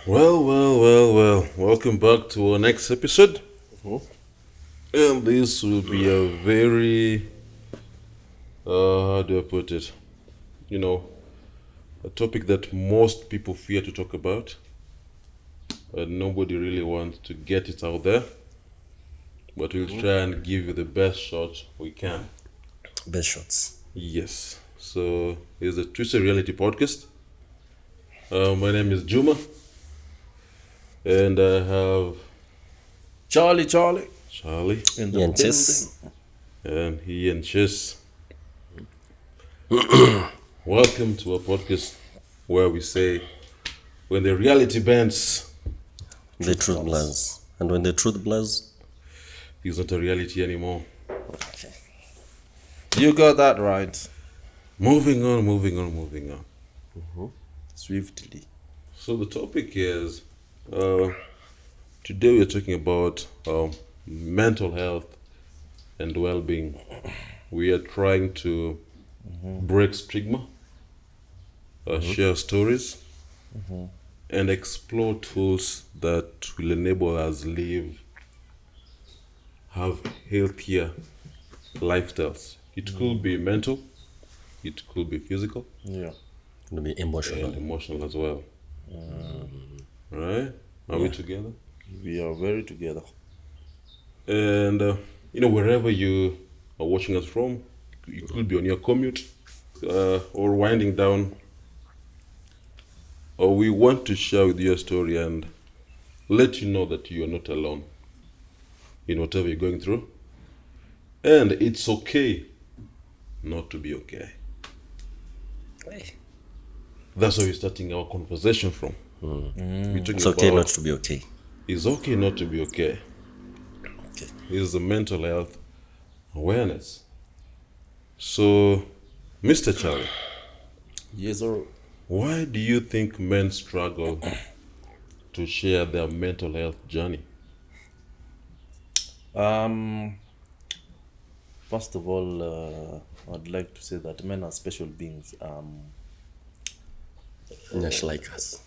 Well. Welcome back to our next episode. And this will be a very, how do I put it? You know, a topic that most people fear to talk about. But nobody really wants to get it out there. But we'll try and give you the best shot we can. Best shots. Yes. So, it's a Twisted Reality podcast. My name is Juma. And I have Charlie. Charlie. In Ian Chess. And he and Chess. Welcome to a podcast where we say, when the reality bends, The truth blurs. And when the truth blurs, it's not a reality anymore. You got that right. Moving on. Swiftly. So the topic is, today we're talking about mental health and well-being. We are trying to break stigma, share stories, and explore tools that will enable us have healthier lifestyles. It could be mental, it could be physical, Yeah. it'll be emotional. and emotional as well. Right? Are we together? We are very together. And wherever you are watching us from, you could be on your commute or winding down, or we want to share with you a story and let you know that you are not alone in whatever you're going through. And it's okay not to be okay. That's where we're starting our conversation from. We're talking It's okay about not to be okay. it's okay not to be okay. Okay. Is the mental health awareness. So, Mr. Charlie, Yes, sir. why do you think men struggle to share their mental health journey? First of all, I'd like to say that men are special beings. Just like us.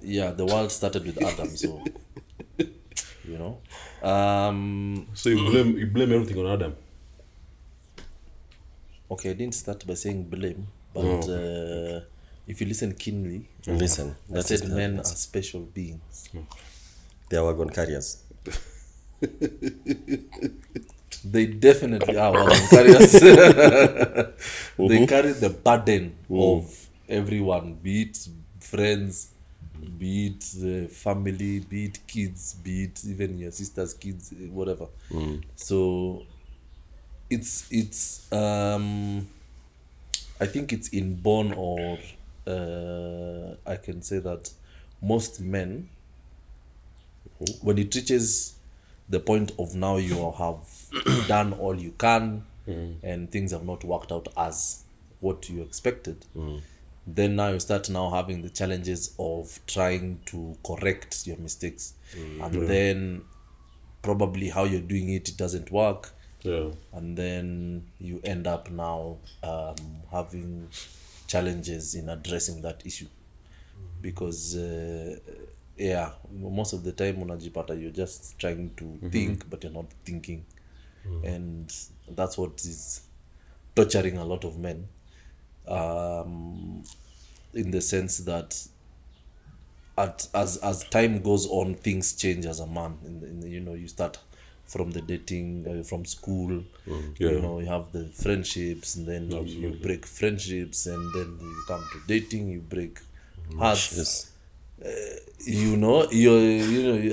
Yeah, the world started with Adam, so you know. So you blame everything on Adam. Okay, I didn't start by saying blame, but if you listen keenly, Listen, I that said is men are special beings. they are wagon carriers. They definitely are wagon carriers. They carry the burden of everyone, be it friends, be it family, be it kids, be it even your sister's kids, whatever. So it's I think it's inborn, or I can say that most men, when it reaches the point of now you have done all you can and things have not worked out as what you expected, then now you start now having the challenges of trying to correct your mistakes, and then probably how you're doing it doesn't work, and then you end up now having challenges in addressing that issue, because most of the time unajipata you're just trying to think but you're not thinking, and that's what is torturing a lot of men, in the sense that as time goes on, things change as a man. You start from the dating, from school, you have the friendships, and then you break friendships, and then you come to dating, you break hearts. Yes. You're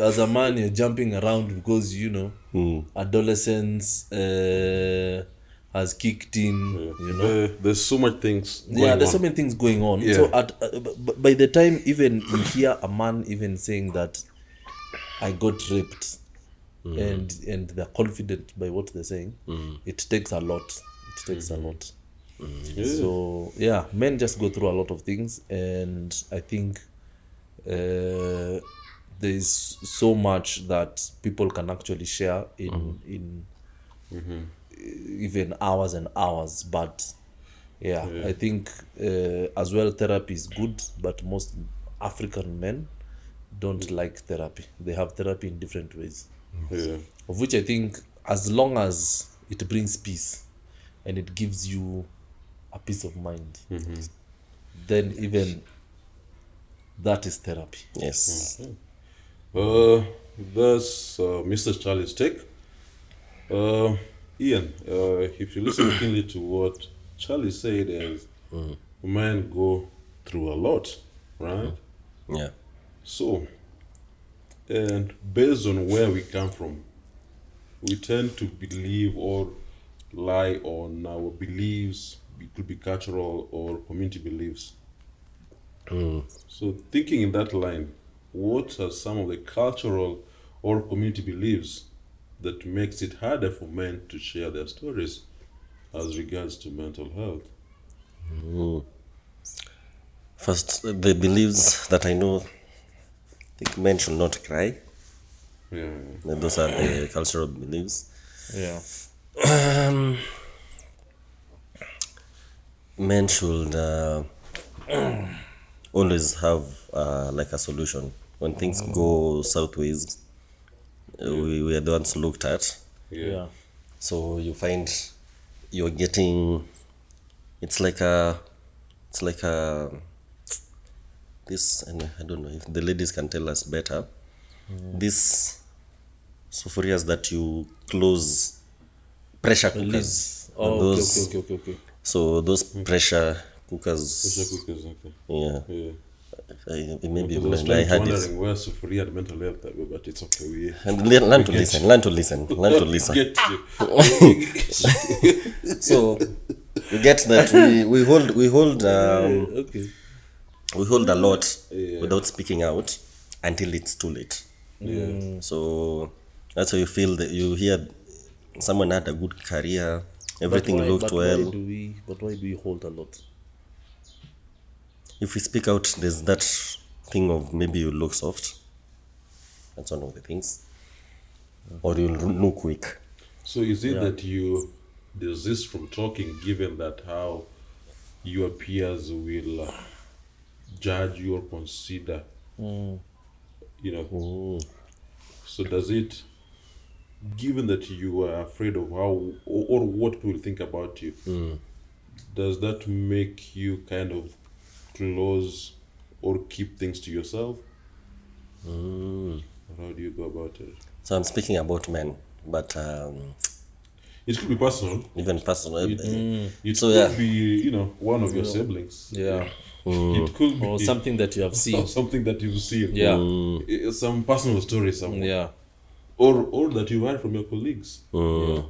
as a man, you're jumping around because adolescence has kicked in. There's so much things going There's so on. many things going on. Yeah. So by the time even you hear a man even saying that I got raped, and they're confident by what they're saying, it takes a lot. So men just go through a lot of things, and I think there's so much that people can actually share in even hours and hours, but I think as well therapy is good, but most African men don't like therapy. They have therapy in different ways, Yeah. of which I think as long as it brings peace and it gives you a peace of mind, then even that is therapy. Yes. That's Mr. Charlie's take. Ian, if you listen keenly to what Charlie said, is men go through a lot, right? Yeah. So, and based on where we come from, we tend to believe or lie on our beliefs. It could be cultural or community beliefs. So, thinking in that line, what are some of the cultural or community beliefs that makes it harder for men to share their stories as regards to mental health? First, the beliefs that I know, I think men should not cry. Yeah. Those are the cultural beliefs. Yeah. Men should always have like a solution. When things go southways, we are the ones looked at. Yeah. So you find you're getting, it's like a this, and I don't know if the ladies can tell us better. This sufurias that you close, pressure cookers. Lids. Oh, Those, okay. So those pressure Pressure cookers, cookers, okay. yeah. Yeah. Maybe Because I was I trying to had it. wondering where Sufuria had mental health, but it's okay. We And learn to listen. Learn to listen. Learn to listen. get you. So you get that Okay. we hold a lot without speaking out until it's too late. Yeah. So that's how you feel that you hear someone had a good career, everything looked well. But why do we hold a lot? If we speak out, there's that thing of maybe you look soft. That's one of the things. Or you look weak. So is it that you desist from talking, given that how your peers will judge you or consider, you know? So does it, given that you are afraid of how or what people think about you, does that make you kind of close or keep things to yourself? Or how do you go about it? So I'm speaking about men, but It could be personal. even personal. It So, could yeah. be, one of your siblings. Yeah. It could be Or something that you have seen. something that you've seen. Yeah. Some personal story somewhere. Yeah. Or that you heard from your colleagues. Yeah.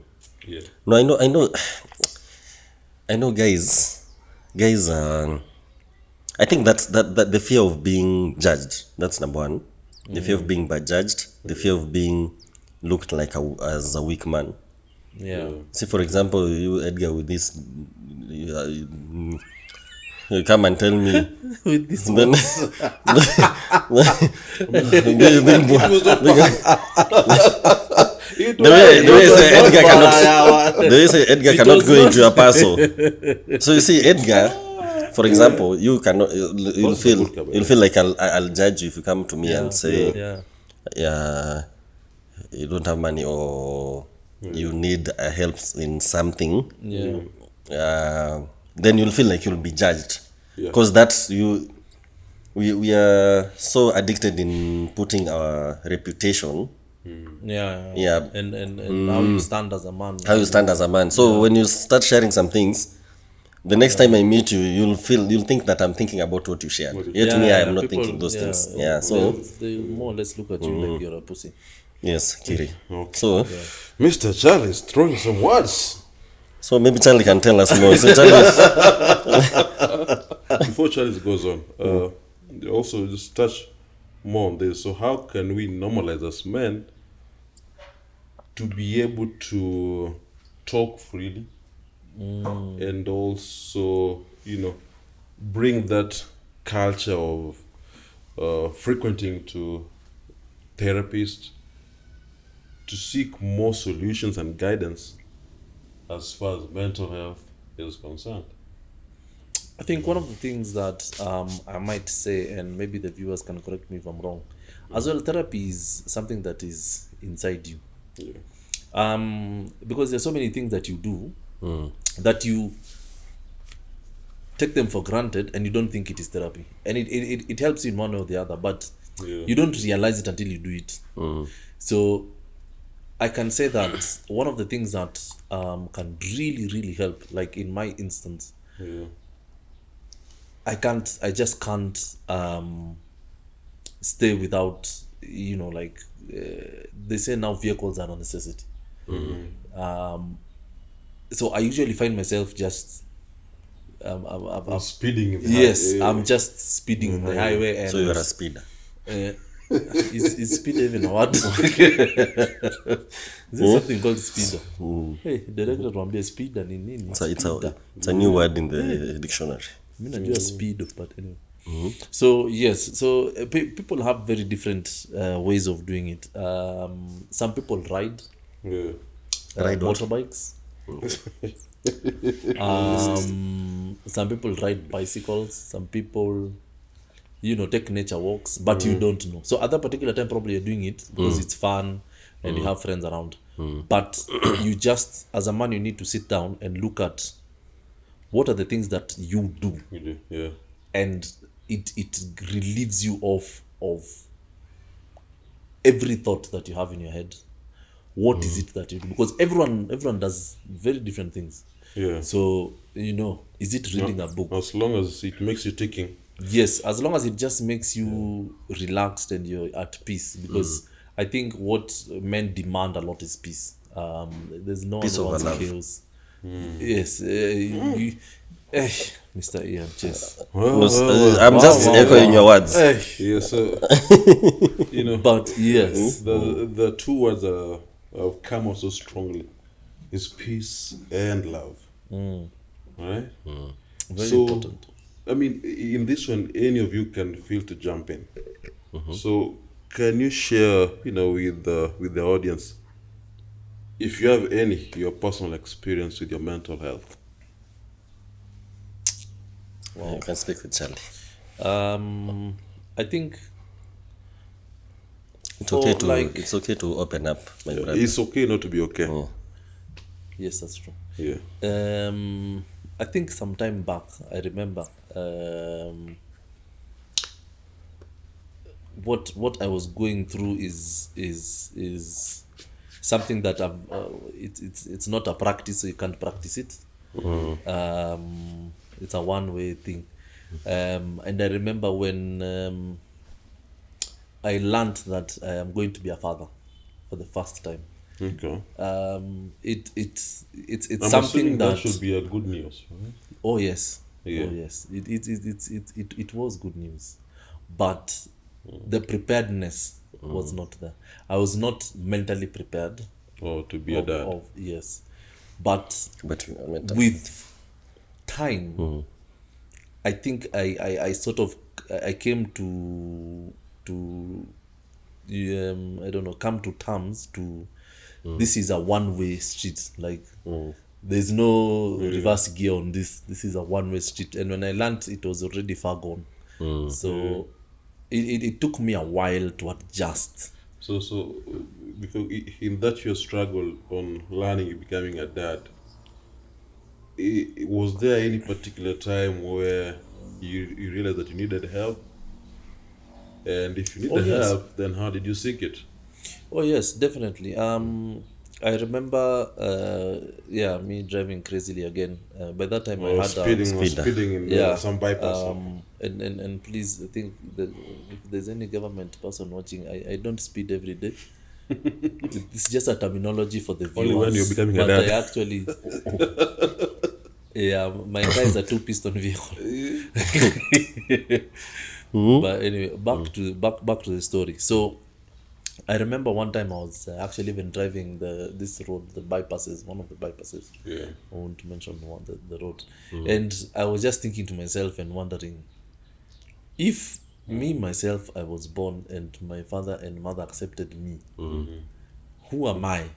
No, I know, guys. I think that's that the fear of being judged. That's number one. The fear of being judged. The fear of being looked like as a weak man. Yeah. See, for example, you Edgar with this, you come and tell me. With this Then, the way you say Edgar cannot go into your parcel. So you see, Edgar, for example, you cannot. You'll feel like I'll judge you if you come to me and say, Yeah. you don't have money or you need help in something. Yeah. Then you'll feel like you'll be judged Yeah. because that's you. We are so addicted in putting our reputation, Yeah. And how you stand as a man. how you stand as a man. So when you start sharing some things, the next time I meet you, you'll think that I'm thinking about what you shared. Yet to me, I am not people- thinking those things. yeah. Yeah. So They more or less look at you like you're a pussy. yes, Kiri. Okay. So Mr. Charlie's throwing some words. so maybe Charlie can tell us more. So Charlie, Before Charlie goes on, also just touch more on this. So how can we normalize as men to be able to talk freely and also, bring that culture of frequenting to therapists to seek more solutions and guidance as far as mental health is concerned? I think one of the things that I might say, and maybe the viewers can correct me if I'm wrong, as well, therapy is something that is inside you. Because there's so many things that you do that you take them for granted and you don't think it is therapy. And it helps you in one way or the other, but you don't realize it until you do it. So I can say that one of the things that can really, really help, like in my instance, I just can't stay without, like they say now vehicles are a necessity. So I usually find myself just Speeding in the yes, highway. I'm just speeding on the highway, and So you're a speeder. is speed even a word? Is there something called speeder? Hey, director tuambie speeder ni nini? It's a new word in the dictionary. Mi najua speed, but anyway. So yes, so people have very different ways of doing it. Some people ride Ride what? motorbikes. Some people ride bicycles. Some people, take nature walks, but you don't know. So at that particular time, probably you're doing it because it's fun and you have friends around. But you just, as a man, you need to sit down and look at what are the things that you do, and it relieves you of every thought that you have in your head. What is it that you do? Because everyone does very different things. So is it reading a book? As long as it makes you ticking. Yes, as long as it just makes you relaxed and you're at peace. Because I think what men demand a lot is peace. There's no Peace other over one's love. chaos. Yes, Mr. Ian, chess. I'm just echoing your words. Yeah, so But yes, the two words that have come out so strongly is peace and love. Right? very So, important. I mean, in this one, any of you can feel to jump in. So, can you share, with the audience, if you have your personal experience with your mental health? You can speak with Charlie. I think It's okay to open up, my brother. It's okay not to be okay. yes, that's true. Yeah. I think some time back, I remember what I was going through is something that it's not a practice, so you can't practice it. It's a one-way thing. And I remember when I learned that I am going to be a father for the first time. Okay. It's I'm something assuming that that should be a good news, right? oh yes, Yeah. oh yes, it was good news, but the preparedness was not there. I was not mentally prepared Or to be a dad. yes, but But you meant with time, I think I sort of I came to I don't know, come to terms to this is a one-way street. Like there's no reverse gear on this. This is a one-way street. And when I learned, it was already far gone. So it took me a while to adjust. So because in that your struggle on learning becoming a dad, was there any particular time where you realized that you needed help? And if you needed yes. help, then how did you seek it? Oh yes, definitely. I remember, me driving crazily again. By that time, I Or had speeding in some bypass. and please, I think that if there's any government person watching, I don't speed every day. It's just a terminology for the viewers. Only when you're becoming a but dad. I actually, my car is a 2-piston vehicle. But anyway, back to the story. So I remember one time I was actually even driving this road, one of the bypasses. Yeah. I won't mention the road. And I was just thinking to myself and wondering, if me myself I was born and my father and mother accepted me, who am I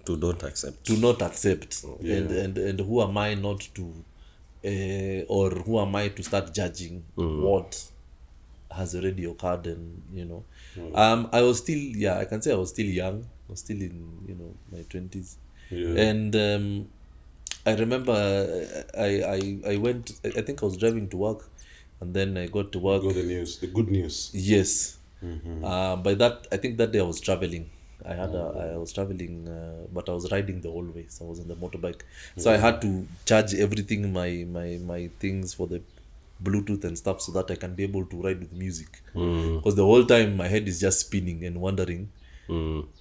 to don't accept. to not accept? And who am I not to or who am I to start judging what has already occurred? And I was still, I can say I was still young. I was still in my 20s. And I remember I went, I think I was driving to work, and then I got to work. Got the good news. Yes. By that, I think that day I was traveling. I was traveling, but I was riding the whole way. So I was on the motorbike. So I had to charge everything, my things for the Bluetooth and stuff, so that I can be able to ride with music. Because the whole time my head is just spinning and wondering,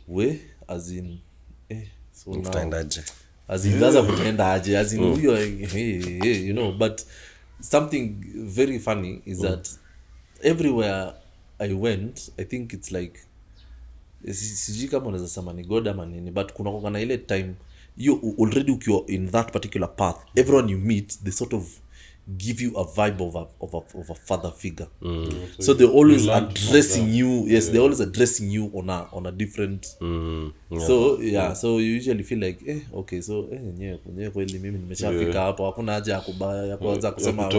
where, as in, so now, as in, that's as in, but something very funny is that everywhere I went, I think it's like, sijui kama unaweza sema ni God ama nini, but kuna ile time you already ukiwa in that particular path, everyone you meet, they sort of give you a vibe of a father figure. So they're always addressing you. Yes, they're always addressing you on a different. So so you usually feel like okay, so nyewe kweli mimi nimeshafika hapo, hakuna haja ya kuanza kusema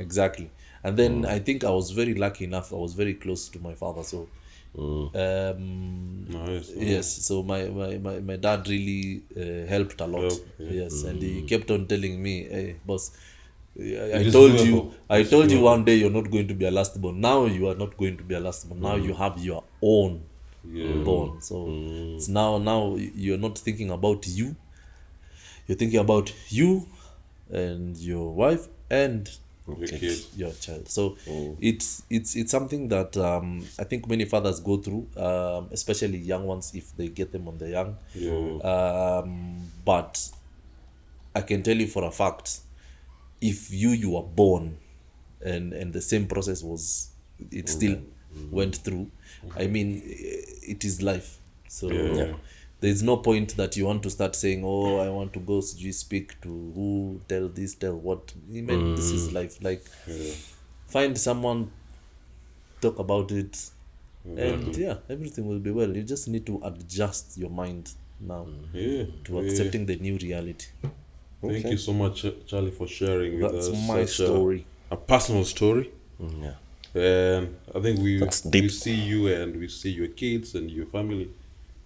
exactly. And then I think I was very lucky enough, I was very close to my father, so Nice. yes, so my dad really helped a lot. Yes, and he kept on telling me, hey boss, I told you one day you're not going to be a last born. Now you are not going to be a last born. Now you have your own born. So it's now you're not thinking about you. You're thinking about you and your wife and your child. So it's something that I think many fathers go through, especially young ones if they get them on the young. But I can tell you for a fact, if you were born and the same process was, it still went through, I mean, it is life. So there's no point that you want to start saying, oh, I want to go speak to who, tell this, tell what. I mean, this is life. Like, find someone, talk about it, and everything will be well. You just need to adjust your mind now to accepting the new reality. Thank you so much, Charlie, for sharing with us. That's my story. A personal story. And I think we see you and we see your kids and your family.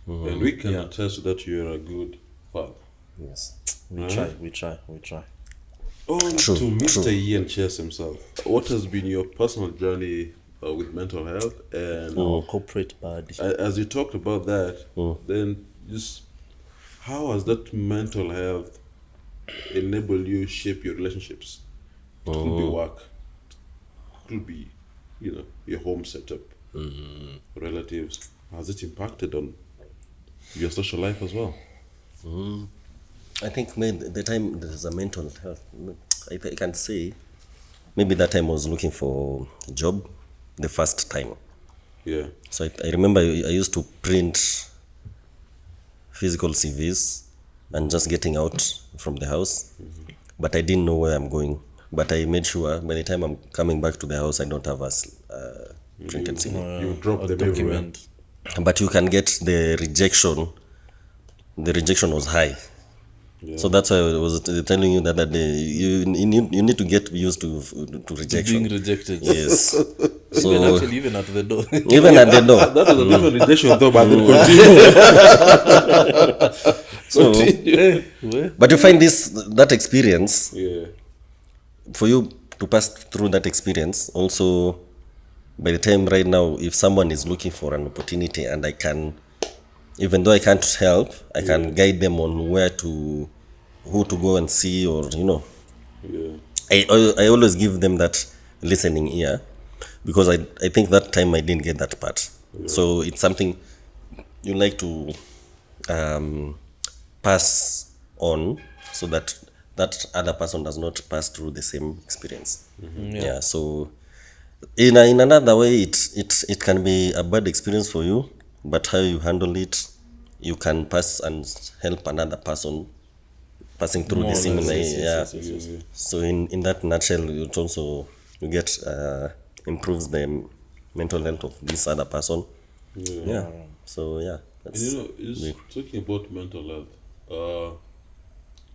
And we can attest that you're a good father. Yes. We try. On to Mr. Ian Chess himself. What has been your personal journey with mental health and corporate body? As you talked about that, then just how has that mental health enable you shape your relationships? It could be work, it could be, your home setup, relatives. Has it impacted on your social life as well? I think maybe the time there's a mental health, I can say maybe that time I was looking for a job the first time. So I remember I used to print physical CVs and just getting out from the house, but I didn't know where I'm going. But I made sure by the time I'm coming back to the house, I don't have a printed CV. You drop the document. But you can get the rejection. The rejection was high. So that's why I was telling you that day. You need to get used to rejection. Being rejected. Yes. So even at the door. Even at the door. That was a different rejection though, but continue. So, but you find that experience, for you to pass through that experience, also by the time right now, if someone is looking for an opportunity and I can, even though I can't help, I can guide them on who to go and see, or I always give them that listening ear, because I think that time I didn't get that part. So it's something you like to pass on, so that other person does not pass through the same experience. So in another way, it can be a bad experience for you, but how you handle it, you can pass and help another person passing through the same way. So in that nutshell, it also you get improves the mental health of this other person. So that's talking about mental health,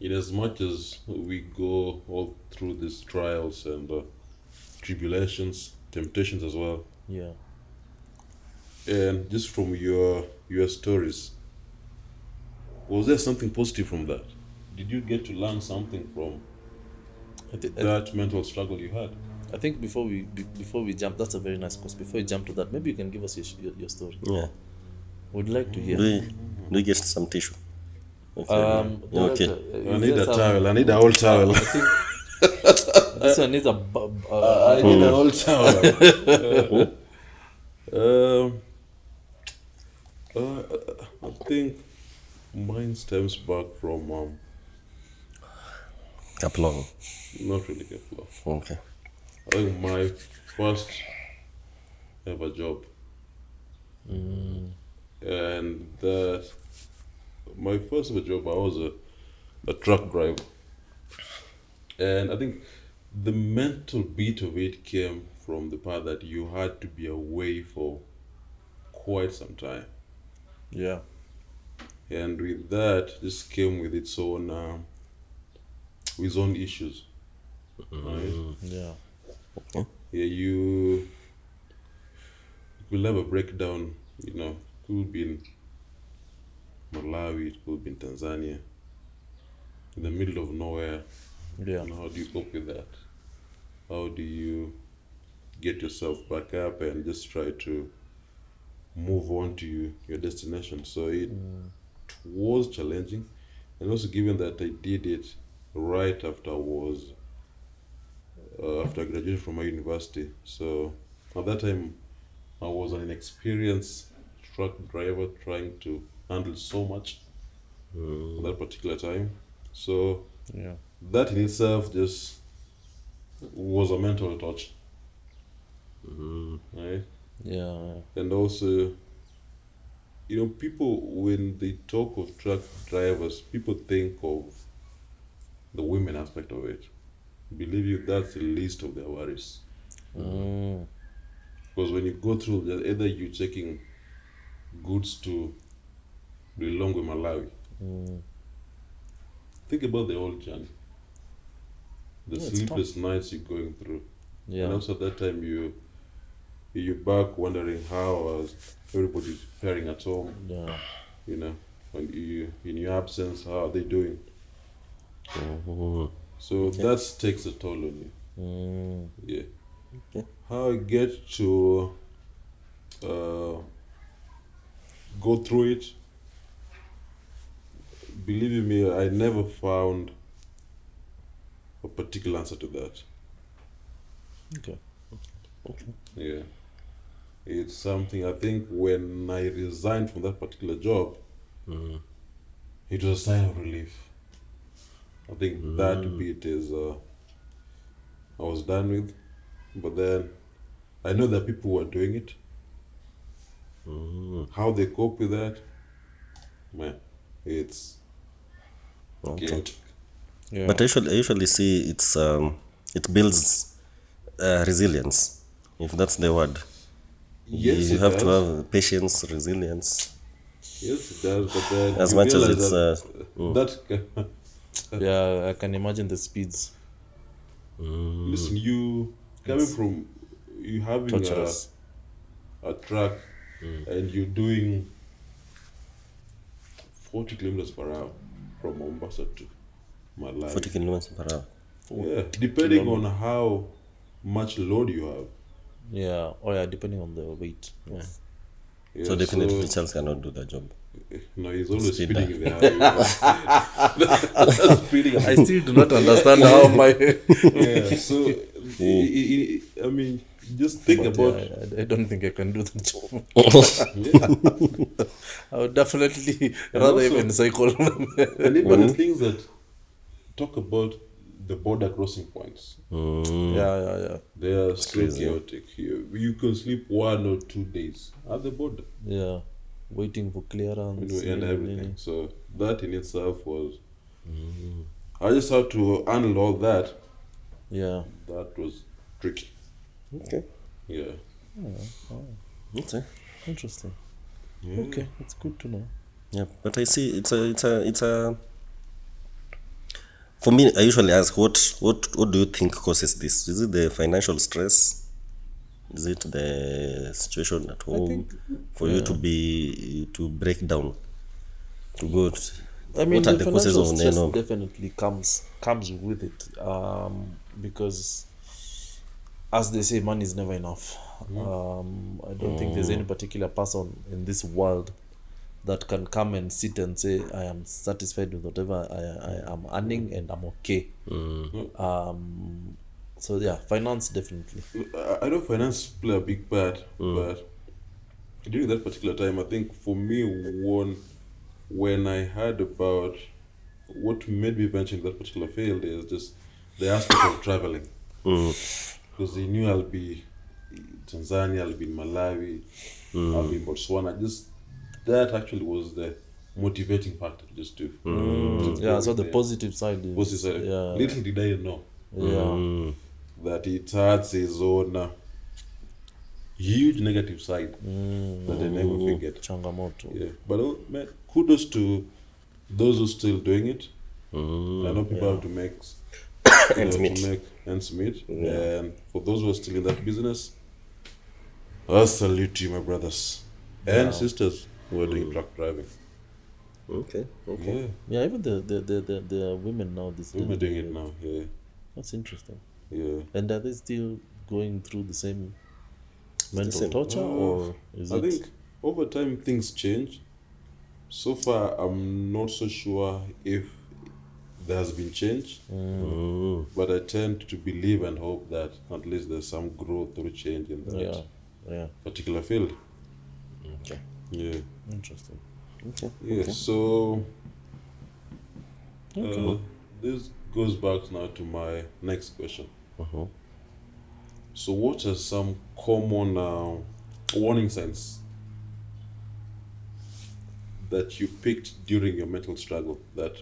in as much as we go all through these trials and tribulations, temptations as well, Yeah. and just from your stories, was there something positive from that? Did you get to learn something from that mental struggle you had? I think before we jump, that's a very nice question. Before we jump to that, maybe you can give us your story. Yeah. We'd like to hear. Do we get some tissue? Okay. Director, I is need there a some- towel. I need a whole towel. I think this one needs a. I need a whole towel. I think mine stems back from Kaplong. not really careful. Okay. I think my first ever job, and that my first ever job, I was a truck driver, and I think the mental beat of it came from the part that you had to be away for quite some time. Yeah. And with that, this came with its own issues. Right? Yeah. Yeah, you will have a breakdown. Could be in Malawi, it could be in Tanzania, in the middle of nowhere. Yeah. How do you cope with that? How do you get yourself back up and just try to move on to your destination? So it was challenging, and also given that I did it right after after I graduated from my university. So at that time, I was an inexperienced truck driver trying to handle so much at that particular time. So Yeah. that in itself just was a mental touch, right? Yeah. And also, people, when they talk of truck drivers, people think of the women aspect of it. Believe you, that's the least of their worries. Because when you go through that, either you're checking goods to Lilongwe, Malawi. Think about the whole journey. The it's sleepless nights you're going through. Yeah. And also at that time you're back wondering how everybody's faring at home. Yeah. When in your absence, how are they doing? So that takes a toll on you. Yeah. Okay. How I get to go through it, believe you me, I never found a particular answer to that. Okay. Yeah. It's something, I think when I resigned from that particular job, it was a sign of relief. I think that bit is I was done with, but then I know that people were doing it. How they cope with that, man, it's chaotic. Yeah. But I usually see it builds resilience, if that's the word. Yes, You it have to does. have patience, resilience. Yes, it does. But then As you much as realize it's that Yeah, I can imagine the speeds. listen, you coming from you having Torturous. a truck and you're doing 40 kilometers per hour from Mombasa to Malawi. 40 kilometers per hour. Yeah, depending on how much load you have. Yeah. Oh yeah, depending on the weight. Yeah. Yeah, So definitely Charles cannot do the job. No, he's always Speed speeding in the highway. Speeding. I still do not understand how my. Yeah, so I mean, just think about. Yeah, I don't think I can do the job. Yeah. I would definitely rather also- even cycle. And even the things that talk about the border crossing points, Yeah. they are so crazy. chaotic. You can sleep 1 or 2 days at the border Yeah. Waiting for clearance. and everything. So that in itself was. I just had to handle all that. Yeah. That was tricky. Okay. Yeah. Okay. Interesting. Yeah. Okay, it's good to know. Yeah, but I see it's a For me, I usually ask, what do you think causes this? Is it the financial stress? Is it the situation at home for you to break down, to go? I mean, What are the the causes financial of stress no? definitely comes with it, because, as they say, money is never enough. I don't think there's any particular person in this world that can come and sit and say, I am satisfied with whatever I am earning and I'm okay. So yeah, finance definitely. I know finance play a big part, but during that particular time, I think for me, when I heard about what made me venture in that particular field is just the aspect of traveling. Because they knew I'll be in Tanzania, I'll be in Malawi, I'll be in Botswana. Just that actually was the motivating factor just to Yeah, go so the there. positive side is Was it, little did I know that it has its own huge negative side that I never figured. changamoto. Yeah, but man, kudos to those who still doing it. I know people have to make Ends meet. to make ends meet, and for those who are still in that business, I salute you, my brothers and sisters who are doing truck driving. Okay. Yeah, Yeah, even the women now this we're doing it now. Yeah, That's interesting. yeah. And are they still going through the same mental same. torture, or is I it? think over time things change. So far, I'm not so sure if there has been change, but I tend to believe and hope that at least there's some growth or change in that Yeah, particular field. Okay. Yeah, interesting. Okay. yeah. So this goes back now to my next question. So, what are some common warning signs that you picked during your mental struggle that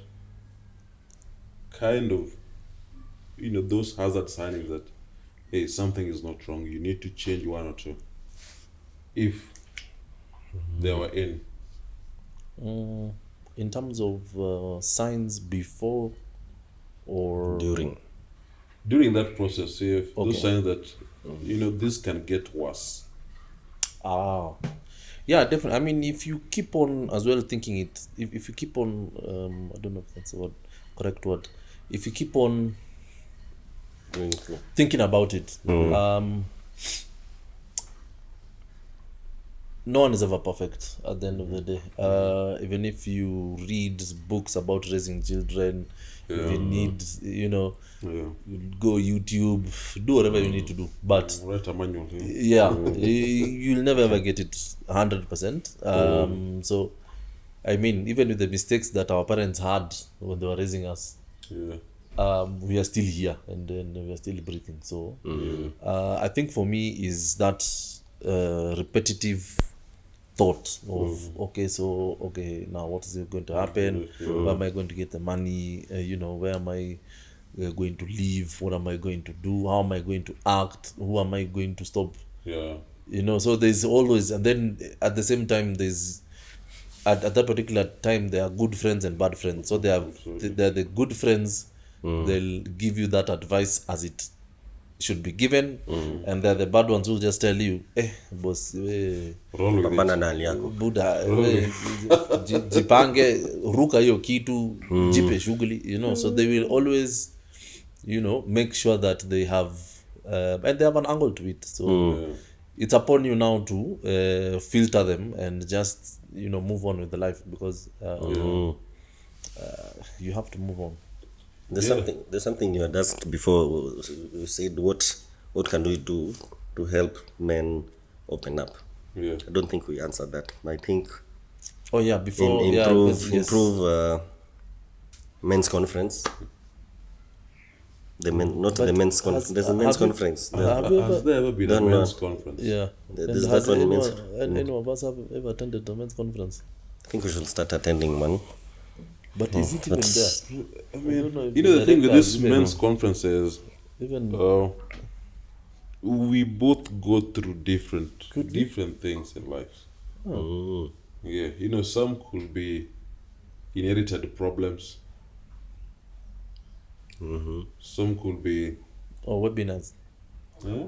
kind of, those hazard signs that, hey, something is not wrong, you need to change one or two, if they were in? In terms of signs before or During that process, if Okay. those signs that, this can get worse. Yeah, definitely. I mean, if you keep on as well thinking it, if you keep on, I don't know if that's the word, correct word. If you keep on thinking about it, no one is ever perfect at the end of the day. Even if you read books about raising children, if you need, go YouTube, do whatever you need to do. But Write a manual. you'll never ever get it 100%. So, I mean, even with the mistakes that our parents had when they were raising us, we are still here and we are still breathing. So, I think for me is that repetitive thought of okay, now what is going to happen? Where am I going to get the money? Where am I going to live? What am I going to do? How am I going to act? Who am I going to stop? So there's always, and then at the same time there's at that particular time there are good friends and bad friends. So they're the good friends, they'll give you that advice as it should be given, and they're the bad ones who just tell you, boss, Pambana na hali yako. buda, jipange, ruka hiyo kitu, jipe shughuli, so they will always, make sure that they have, and they have an angle to it. So it's upon you now to filter them and just, move on with the life, because you have to move on. There's something you had asked before. You said what can we do to help men open up? I don't think we answered that. I think Before improve men's conference. The men's conference. There's a men's conference. Has there ever been a men's conference? Yeah. There's Has that one anyone, men's. any of us have ever attended the men's conference? I think we should start attending one. But is it even that's- there? I mean, know if the thing with directors this even men's know. conferences, Even we both go through different things in life. Some could be inherited problems. Some could be. or webinars. Yeah?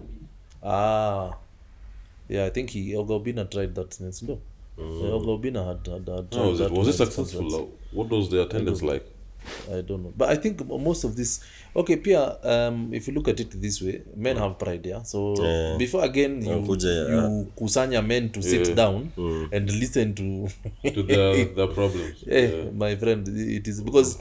Yeah, I think Ogobina tried that since no. Ogobina had tried How was that. it? Was it night successful? conference. What was the attendance like? I don't know, but I think most of this. Okay, Pia. If you look at it this way, men have pride, yeah. So before again, you kusanya men to sit down and listen to To the problems. my friend. It is because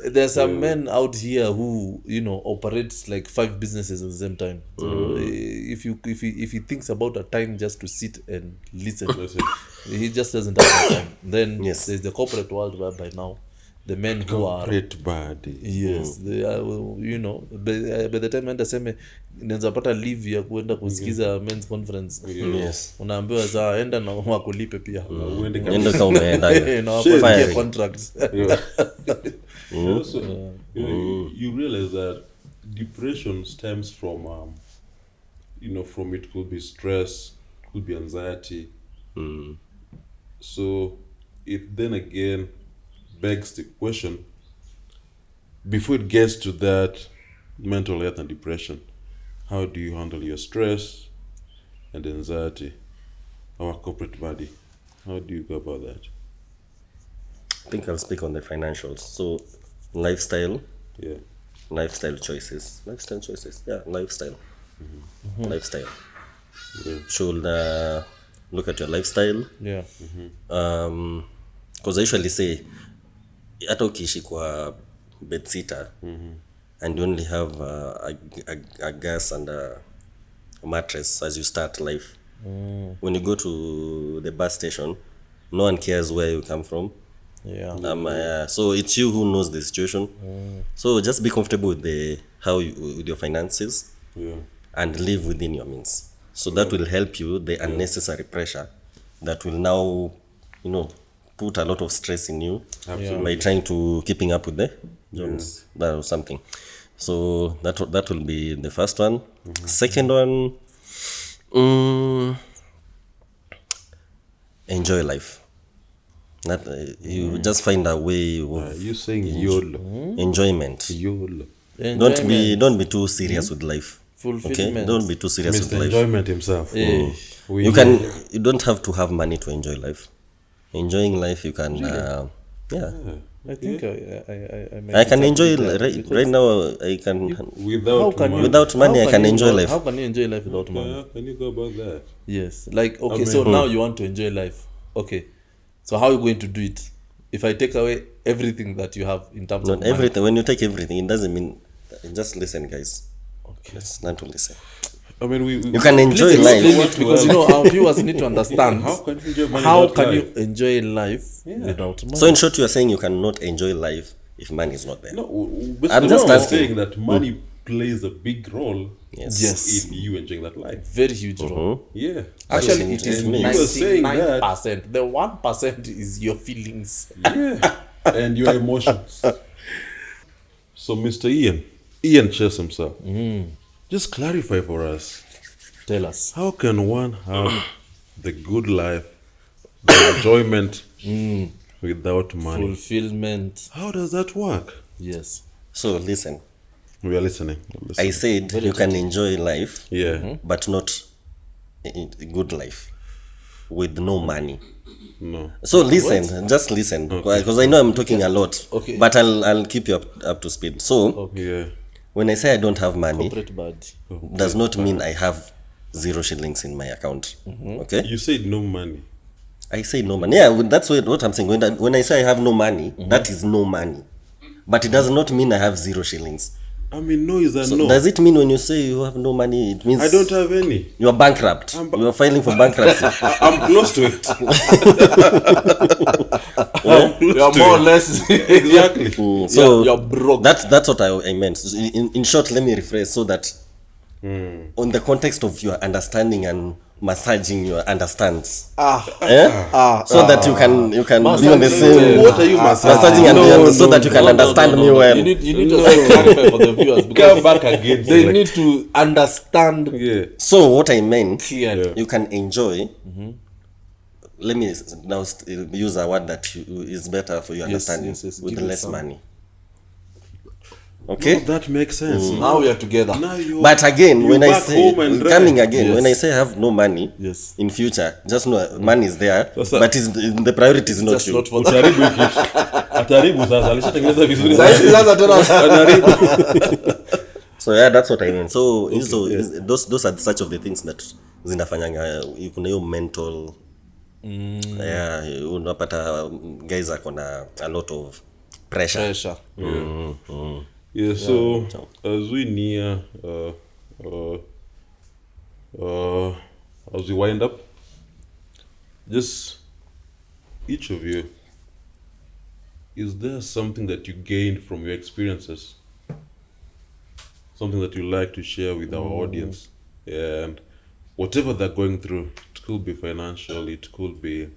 there's some men out here who operate like 5 businesses at the same time. So if he thinks about a time just to sit and listen, he just doesn't have the time. Then there's the corporate world whereby now the men who are great body. yes they are, by the time enda seme naweza pata leave ya kuenda kusikiza men's conference. Unaambiwa saa enda na wakulipe pia Nenda kama umeenda na wakupatie contracts. So, you realize that depression stems from from it could be stress, could be anxiety. So it then again begs the question, before it gets to that mental health and depression, how do you handle your stress and anxiety? Our corporate body, how do you go about that? I think I'll speak on the financials. So lifestyle choices. Lifestyle. Should look at your lifestyle. Because I usually say hata ukiishi kwa bedsitter and you only have a gas and a mattress as you start life, when you go to the bus station, no one cares where you come from. So it's you who knows the situation. So just be comfortable with with your finances and live within your means. So that will help you the unnecessary pressure that will now put a lot of stress in you by trying to keeping up with the Jones or something. So that will be the first one. Second one, enjoy life. You just find a way of you saying YOLO. Enjoyment. YOLO. Don't be too serious with life. Fulfillment. Okay? Don't be too serious Mr. with life. Enjoyment himself. You don't have to have money to enjoy life. Enjoying life, you can I think I can enjoy right now. I can without money. I can enjoy life. How can you enjoy life without money? How can you go about that? Yes, like okay, so now you want to enjoy life. Okay, so how are you going to do it? If I take away everything that you have in terms of money? Everything. When you take everything, it doesn't mean. Just listen, guys. Okay, let's not to listen. I mean, you can enjoy life because our viewers need to understand how can you enjoy money how can you enjoy life without money. So in short, you are saying you cannot enjoy life if money is not there. No, I'm just saying that money plays a big role in you enjoying that life. Very huge role. Yeah. Actually, it is 99%. That, the 1% is your feelings. Yeah. And your emotions. So Mr. Ian Chess himself. Just clarify for us. Tell us. How can one have the good life, the enjoyment without money? Fulfillment. How does that work? Yes. So listen. We are listening. I said you can enjoy life, but not a good life with no money. No. So listen, just listen, because I know I'm talking a lot. Okay. But I'll keep you up to speed. So when I say I don't have money, does not mean I have 0 shillings in my account. Okay. You said no money. I say no money. Yeah, that's what I'm saying. When I say I have no money, that is no money. But it does not mean I have 0 shillings. I mean, no is a no. Does it mean when you say you have no money, it means I don't have any? You are bankrupt. You are filing for bankruptcy. I'm close to it. You are more or less exactly. So you're broke. That's what I meant. So in short, let me rephrase so that on the context of your understanding and massaging your understands. So that you can be on the same. What are you massaging so that you can understand me well. You need to clarify for the viewers because come back again. They need to understand. So what I meant, you can enjoy. Let me now use a word that is better for your understanding with less money. Okay. No, that makes sense. Now we are together. Now you. But again, you when I back say home and coming drive. again, when I say I have no money Yes. in future, just know money is there, Sasa- but is the priority is not Just you. not for that. Utaharibu ikiisha. Ataharibu sasa. Alishatengeneza vizuri. Sasa tena Ataharibu. So yeah, that's what I mean. So those are such of the things that zinafanyanga kuna hiyo mental yeah, unapata guys are na a lot of pressure. pressure. Yeah, so as we near as we wind up, just each of you, is there something that you gained from your experiences? Something that you like to share with our audience? And whatever they're going through, it could be financial, it could be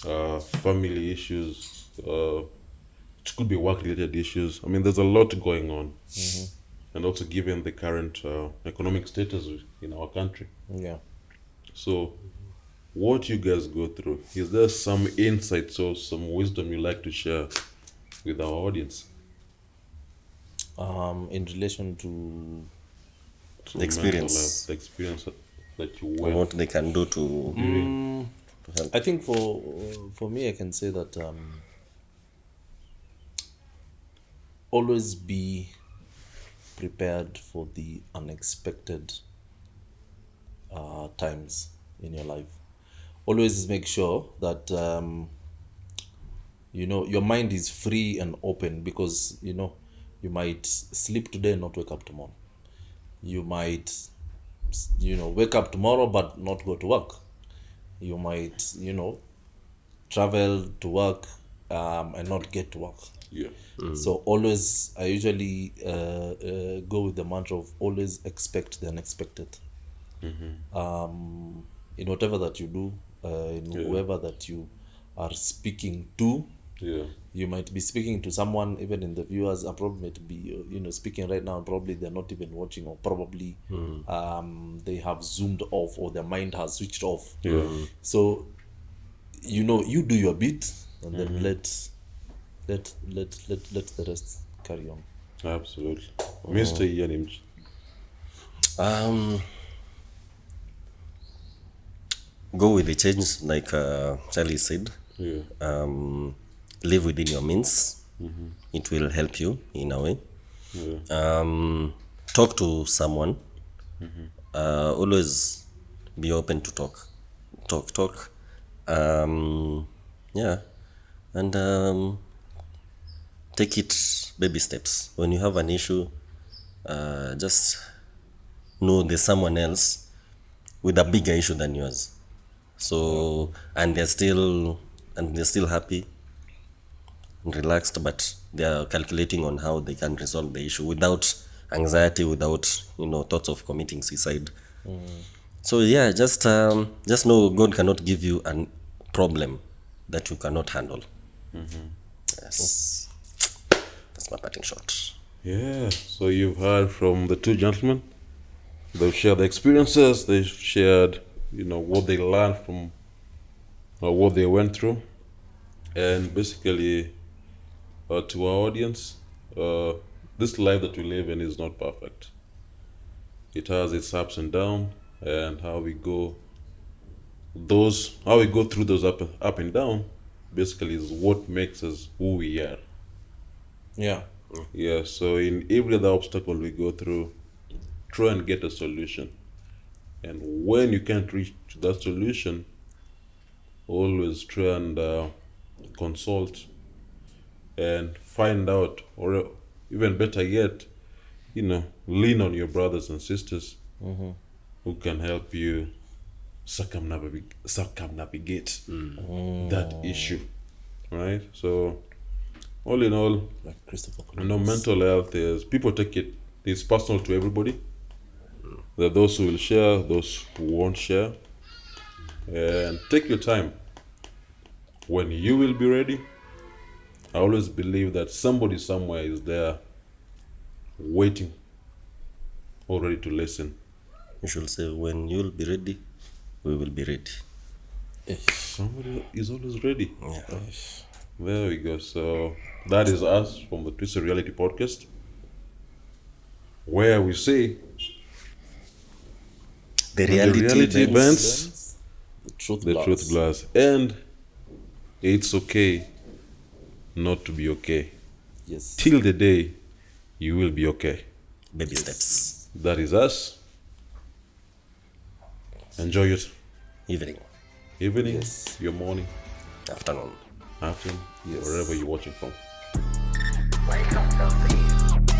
family issues, it could be work-related issues. I mean, there's a lot going on. And also given the current economic status in our country. Yeah. So, what you guys go through, is there some insights or some wisdom you like to share with our audience? In relation to To Experience. mental health, the experience that you And went. what they can do to help. I think for me I can say that always be prepared for the unexpected times in your life. Always make sure that your mind is free and open, because you might sleep today and not wake up tomorrow. You might wake up tomorrow but not go to work. You might travel to work and not get to work. Yeah. So always, I usually go with the mantra of always expect the unexpected. In whatever that you do, in whoever that you are speaking to, Yeah. you might be speaking to someone, even in the viewers are probably might be speaking right now, and probably they're not even watching, or probably they have zoomed off, or their mind has switched off. So you do your bit, and then let the rest carry on. Absolutely. Mr. Ian. Go with the change, like Charlie said. Yeah. Live within your means. It will help you in a way. Talk to someone. Always be open to talk. Yeah, and take it baby steps. When you have an issue, just know there's someone else with a bigger issue than yours. So and they're still happy and relaxed, but they are calculating on how they can resolve the issue without anxiety, without thoughts of committing suicide. So yeah, just know God cannot give you a problem that you cannot handle. Yes, that's my parting shot. Yeah. So you've heard from the two gentlemen. They've shared their experiences. They've shared, what they learned from or what they went through. And basically, to our audience, this life that we live in is not perfect. It has its ups and downs, and how we go through those up and down, basically is what makes us who we are. Yeah. Yeah. So in every other obstacle we go through, try and get a solution. And when you can't reach to that solution, always try and consult and find out, or even better yet, lean on your brothers and sisters who can help you circumnavigate that issue, right? So all in all, Like Christopher mental health people take it's personal to everybody. There are those who will share, those who won't share, and take your time. When you will be ready, I always believe that somebody somewhere is there waiting, or ready to listen. You should say, when you'll be ready, we will be ready. Somebody is always ready. Yeah. There we go. So that is us from the Twisted Reality Podcast. where we say The when the reality bends, The truth the blurs. truth blurs. And it's okay not to be okay. Yes. Till the day you will be okay. baby steps. That is us. Enjoy it. Evening, Evening, Yes. your morning, afternoon. afternoon, Yes. wherever you're watching from. Wake up the beat.